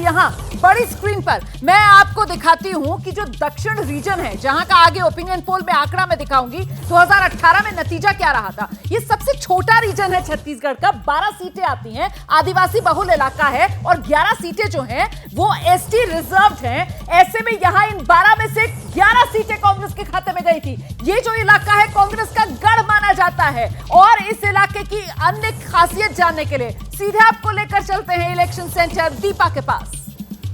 यहां बड़ी स्क्रीन पर मैं आपको दिखाती हूं कि जो दक्षिण रीजन है, जहां का आगे ओपिनियन पोल में आंकड़ा मैं दिखाऊंगी 2018 में नतीजा क्या रहा था। ये सबसे छोटा रीजन है छत्तीसगढ़ का, 12 सीटें आती हैं, आदिवासी बहुल इलाका है और 11 सीटें जो हैं वो एसटी रिजर्व्ड हैं। ऐसे में यहां इन 12 में से 11 सीटें कांग्रेस के खाते में गई थी। ये जो इलाका है कांग्रेस का गढ़ माना जाता है और इस इलाके की अन्य खासियत जानने के लिए सीधे आपको लेकर चलते हैं इलेक्शन सेंटर दीपा के पास।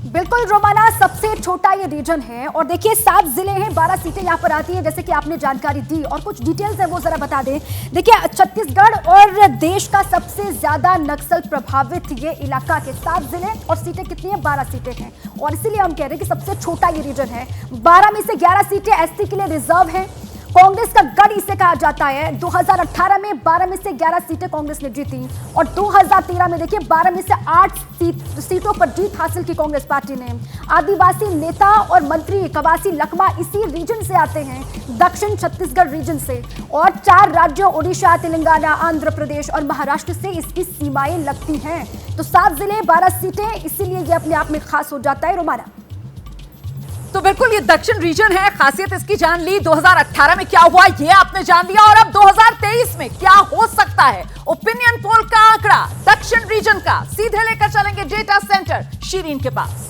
बिल्कुल रोमाना, सबसे छोटा ये रीजन है और देखिए 7 जिले हैं, 12 सीटें यहाँ पर आती हैं जैसे कि आपने जानकारी दी और कुछ डिटेल्स है वो जरा बता दें। देखिए छत्तीसगढ़ और देश का सबसे ज्यादा नक्सल प्रभावित ये इलाका के 7 जिले और सीटें कितनी है, 12 सीटें हैं और इसीलिए हम कह रहे हैं कि सबसे छोटा ये रीजन है। 12 में से 11 सीटें एसटी के लिए रिजर्व है, कांग्रेस का गढ़ इसे कहा जाता है। 2018 में 12 में से 11 सीटें कांग्रेस ने जीती और 2013 में देखिए 12 में से 8 सीटों पर जीत हासिल की कांग्रेस पार्टी ने। आदिवासी नेता और मंत्री कवासी लखमा इसी रीजन से आते हैं, दक्षिण छत्तीसगढ़ रीजन से, और 4 राज्यों उड़ीसा, तेलंगाना, आंध्र प्रदेश और महाराष्ट्र से इसकी सीमाएं लगती हैं। तो 7 जिले 12 सीटें, इसीलिए ये अपने आप में खास हो जाता है रोमाना। तो बिल्कुल ये दक्षिण रीजन है, खासियत इसकी जान ली। 2018 में क्या हुआ ये आपने जान लिया और अब 2023 में क्या हो सकता है, ओपिनियन पोल का आंकड़ा दक्षिण रीजन का सीधे लेकर चलेंगे डेटा सेंटर शीरीन के पास।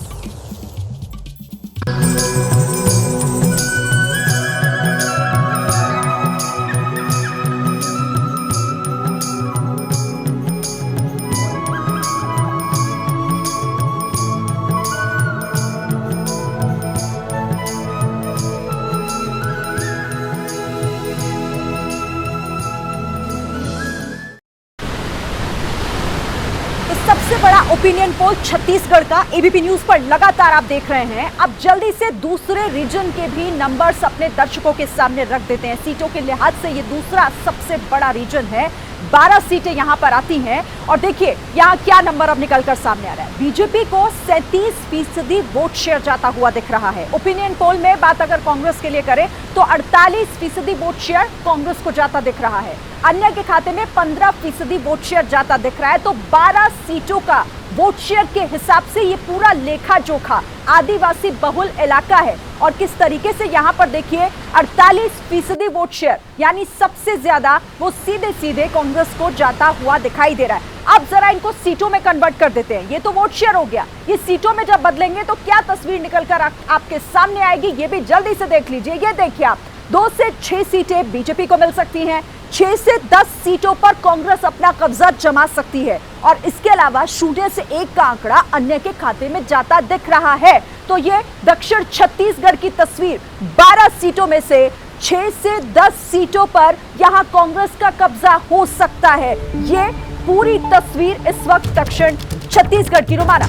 सबसे बड़ा ओपिनियन पोल छत्तीसगढ़ का एबीपी न्यूज पर लगातार आप देख रहे हैं। अब जल्दी से दूसरे रीजन के भी नंबर्स अपने दर्शकों के सामने रख देते हैं। सीटों के लिहाज से ये दूसरा सबसे बड़ा रीजन है, 12 सीटें यहां पर आती हैं और देखिए यहां क्या नंबर अब निकलकर सामने आ रहा है। बीजेपी को 37% वोट शेयर जाता हुआ दिख रहा है। ओपिनियन पोल में बात अगर कांग्रेस के लिए करें तो 48% वोट शेयर कांग्रेस को जाता दिख रहा है। अन्य के खाते में 15% वोट शेयर जाता दिख रहा है। तो 12 सीटों का वोट शेयर के हिसाब से ये पूरा लेखा जोखा आदिवासी बहुल इलाका है और किस तरीके से यहां पर देखिए 48% वोट शेयर यानी सबसे ज्यादा वो सीधे सीधे कांग्रेस को जाता हुआ दिखाई दे रहा है। अब जरा इनको सीटों में कन्वर्ट कर देते हैं। ये तो वोट शेयर हो गया, ये सीटों में जब बदलेंगे तो क्या तस्वीर निकलकर आपके सामने आएगी ये भी जल्दी से देख लीजिए। ये देखिए आप, 2 से 6 सीटें बीजेपी को मिल सकती हैं, 6 से 10 सीटों पर कांग्रेस अपना कब्जा जमा सकती है और इसके अलावा 0 से 1 का आंकड़ा अन्य के खाते में जाता दिख रहा है। तो ये दक्षिण छत्तीसगढ़ की तस्वीर, 12 सीटों में से 6 से 10 सीटों पर यहां कांग्रेस का कब्जा हो सकता है। ये पूरी तस्वीर इस वक्त दक्षिण छत्तीसगढ़ की रोमाना।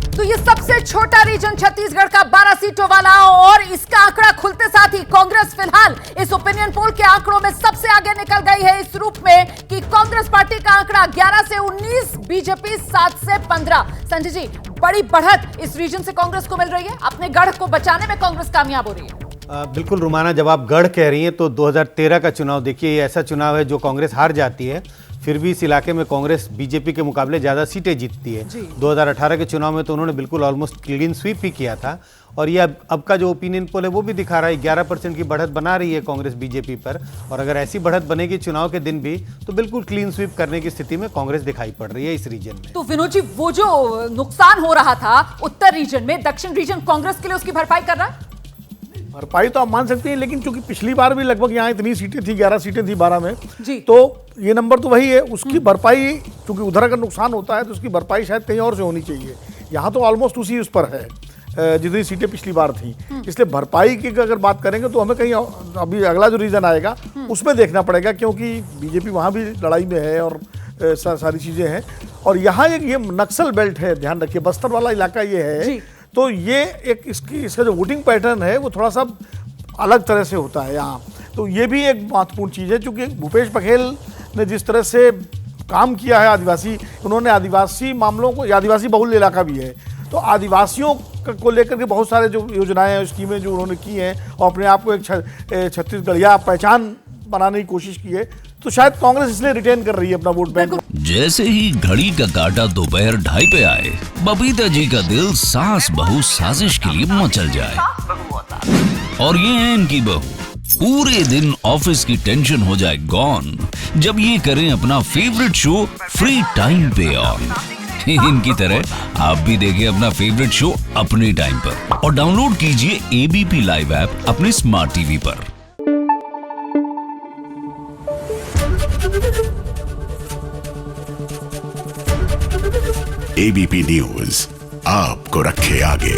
तो ये सबसे छोटा रीजन छत्तीसगढ़ का 12 सीटों वाला और इसका आंकड़ा खुलते साथ ही कांग्रेस फिलहाल इस ओपिनियन पोल के आंकड़ों में सबसे आगे निकल गई है इस रूप में कि कांग्रेस पार्टी का आंकड़ा 11 से 19, बीजेपी 7 से 15। संजय जी, बड़ी बढ़त इस रीजन से कांग्रेस को मिल रही है, अपने गढ़ को बचाने में कांग्रेस कामयाब हो रही है। बिल्कुल रुमाना, जब आप गढ़ कह रही हैं तो 2013 का चुनाव देखिए, ये ऐसा चुनाव है जो कांग्रेस हार जाती है, फिर भी इस इलाके में कांग्रेस बीजेपी के मुकाबले ज़्यादा सीटें जीतती है। 2018 के चुनाव में तो उन्होंने बिल्कुल ऑलमोस्ट क्लीन स्वीप ही किया था और ये अब का जो ओपिनियन पोल है वो भी दिखा रहा है 11% की बढ़त बना रही है कांग्रेस बीजेपी पर। और अगर ऐसी बढ़त बनेगी चुनाव के दिन भी तो बिल्कुल क्लीन स्वीप करने की स्थिति में कांग्रेस दिखाई पड़ रही है इस रीजन में। तो विनोद जी, वो जो नुकसान हो रहा था उत्तर रीजन में, दक्षिण रीजन कांग्रेस के लिए उसकी भरपाई कर रहा है? भरपाई तो आप मान सकते हैं, लेकिन चूंकि पिछली बार भी लगभग यहाँ इतनी सीटें थी, 11 सीटें थी 12 में जी। तो ये नंबर तो वही है, उसकी भरपाई चूंकि उधर अगर नुकसान होता है तो उसकी भरपाई शायद कहीं और से होनी चाहिए। यहाँ तो ऑलमोस्ट उसी उस पर है जितनी सीटें पिछली बार थी, इसलिए भरपाई की अगर बात करेंगे तो हमें कहीं अभी अगला जो रीजन आएगा उसमें देखना पड़ेगा, क्योंकि बीजेपी वहाँ भी लड़ाई में है और सारी चीज़ें हैं। और यहाँ एक ये नक्सल बेल्ट है, ध्यान रखिए, बस्तर वाला इलाका ये है, तो ये एक इसका जो वोटिंग पैटर्न है वो थोड़ा सा अलग तरह से होता है यहाँ। तो ये भी एक महत्वपूर्ण चीज़ है, क्योंकि भूपेश बघेल ने जिस तरह से काम किया है उन्होंने आदिवासी मामलों को, आदिवासी बहुल इलाका भी है, तो आदिवासियों को लेकर के बहुत सारे जो योजनाएं हैं, स्कीमें जो उन्होंने की हैं और अपने आप को एक छत्तीसगढ़िया पहचान बनाने की कोशिश की है, तो शायद कांग्रेस इसलिए रिटेन कर रही है अपना वोट बैंक। जैसे ही घड़ी का काटा दोपहर 2:30 पे आए, बबीता जी का दिल सास बहू साजिश के लिए मचल जाए। और ये है इनकी बहू, पूरे दिन ऑफिस की टेंशन हो जाए गॉन जब ये करें अपना फेवरेट शो फ्री टाइम पे ऑन। इनकी तरह आप भी देखिए अपना फेवरेट शो अपने टाइम पर और डाउनलोड कीजिए एबीपी लाइव ऐप अपने स्मार्ट टीवी पर। एबीपी न्यूज आपको रखे आगे।